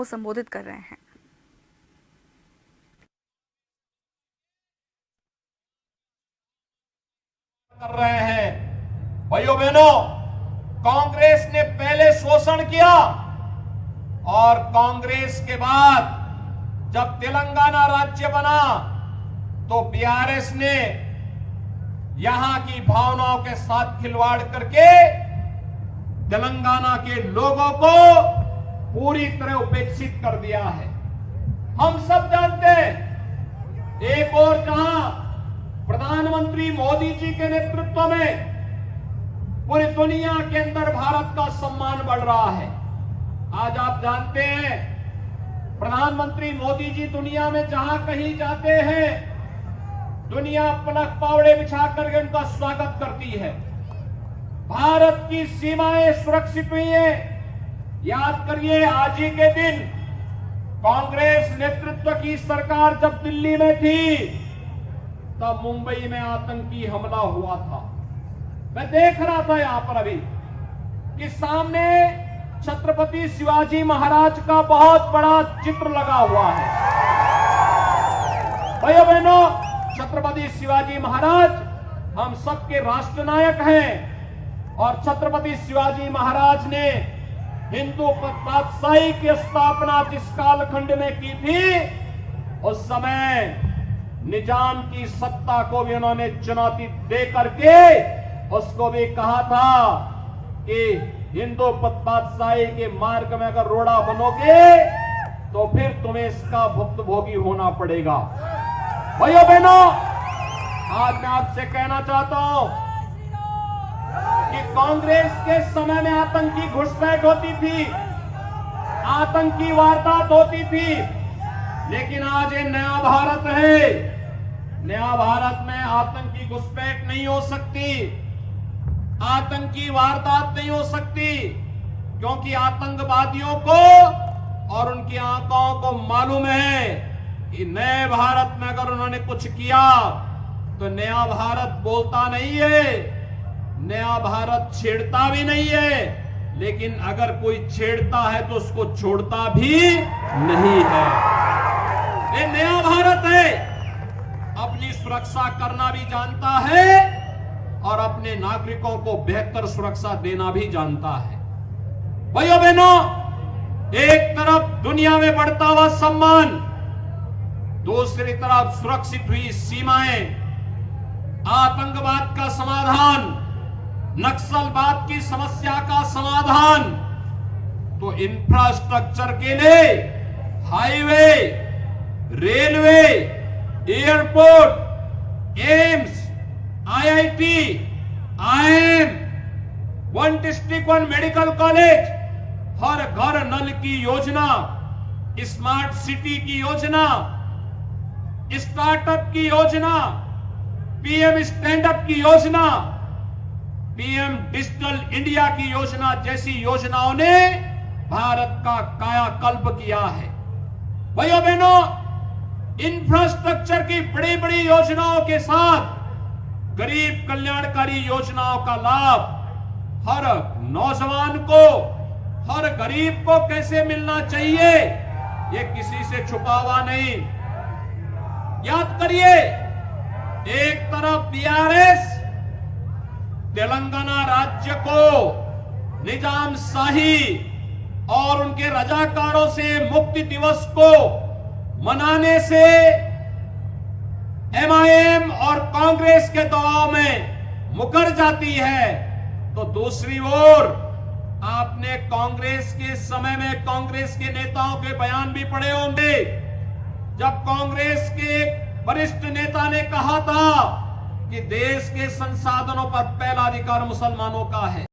को संबोधित कर रहे हैं। कर रहे हैं भाइयों बहनों, कांग्रेस ने पहले शोषण किया और कांग्रेस के बाद जब तेलंगाना राज्य बना तो बीआरएस ने यहां की भावनाओं के साथ खिलवाड़ करके तेलंगाना के लोगों को पूरी तरह उपेक्षित कर दिया है। हम सब जानते हैं, एक और जहां प्रधानमंत्री मोदी जी के नेतृत्व में पूरी दुनिया के अंदर भारत का सम्मान बढ़ रहा है। आज आप जानते हैं, प्रधानमंत्री मोदी जी दुनिया में जहां कहीं जाते हैं, दुनिया पलक पावड़े बिछा करके उनका स्वागत करती है। भारत की सीमाएं सुरक्षित हुई हैं। याद करिए, आज ही के दिन कांग्रेस नेतृत्व की सरकार जब दिल्ली में थी तब मुंबई में आतंकी हमला हुआ था। मैं देख रहा था यहां पर अभी कि सामने छत्रपति शिवाजी महाराज का बहुत बड़ा चित्र लगा हुआ है। भाइयों बहनों, छत्रपति शिवाजी महाराज हम सबके राष्ट्र नायक हैं और छत्रपति शिवाजी महाराज ने हिंदू बादशाही की स्थापना जिस कालखंड में की थी, उस समय निजाम की सत्ता को भी उन्होंने चुनौती दे करके उसको भी कहा था कि हिंदू बादशाही के मार्ग में अगर रोड़ा बनोगे तो फिर तुम्हें इसका भुक्तभोगी होना पड़ेगा। भाइयों बहनों, आज मैं आपसे कहना चाहता हूं कि कांग्रेस के समय में आतंकी घुसपैठ होती थी, आतंकी वारदात होती थी, लेकिन आज ये नया भारत है। नया भारत में आतंकी घुसपैठ नहीं हो सकती, आतंकी वारदात नहीं हो सकती, क्योंकि आतंकवादियों को और उनकी आंखों को मालूम है कि नए भारत में अगर उन्होंने कुछ किया तो नया भारत बोलता नहीं है, नया भारत छेड़ता भी नहीं है, लेकिन अगर कोई छेड़ता है तो उसको छोड़ता भी नहीं है। ये नया भारत है, अपनी सुरक्षा करना भी जानता है और अपने नागरिकों को बेहतर सुरक्षा देना भी जानता है। भाइयों बहनों, एक तरफ दुनिया में बढ़ता हुआ सम्मान, दूसरी तरफ सुरक्षित हुई सीमाएं, आतंकवाद का समाधान, नक्सलवाद की समस्या का समाधान, तो इंफ्रास्ट्रक्चर के लिए highway, railway, airport, AIIMS, IIT, IIM, one district one medical college, हर घर नल की योजना, स्मार्ट सिटी की योजना, स्टार्टअप की योजना, पीएम स्टैंड अप की योजना, पीएम डिजिटल इंडिया की योजना जैसी योजनाओं ने भारत का कायाकल्प किया है। भाइयों बहनों, इंफ्रास्ट्रक्चर की बड़ी बड़ी योजनाओं के साथ गरीब कल्याणकारी योजनाओं का लाभ हर नौजवान को, हर गरीब को कैसे मिलना चाहिए, ये किसी से छुपा हुआ नहीं। याद करिए, एक तरफ बीआरएस तेलंगाना राज्य को निजाम शाही और उनके रजाकारों से मुक्ति दिवस को मनाने से एमआईएम और कांग्रेस के दबाव में मुकर जाती है, तो दूसरी ओर आपने कांग्रेस के समय में कांग्रेस के नेताओं के बयान भी पढ़े होंगे, जब कांग्रेस के वरिष्ठ नेता ने कहा था कि देश के संसाधनों पर पहला अधिकार मुसलमानों का है।